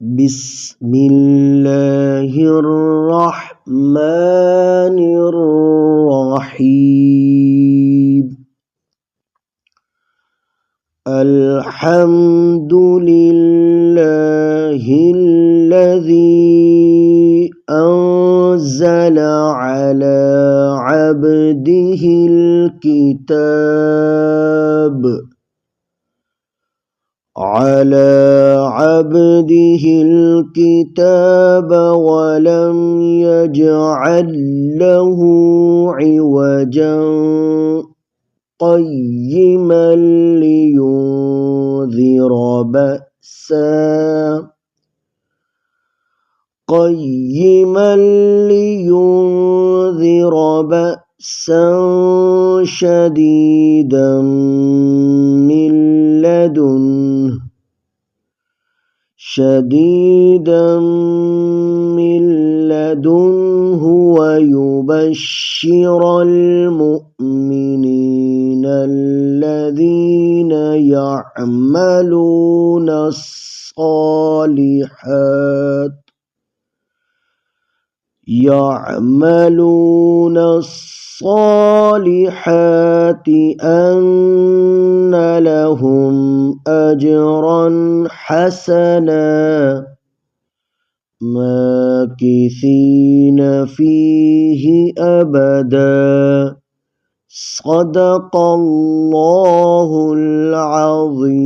بسم الله الرحمن الرحيم. الحمد لله الذي أنزل على عبده الكتاب ولم يجعل له عوجا قيما لينذر بأسا شديدا من لدنه ويبشر المؤمنين الذين يعملون الصالحات أن لهم أجرا حسنا ماكثين فيه أبدا. صدق الله العظيم.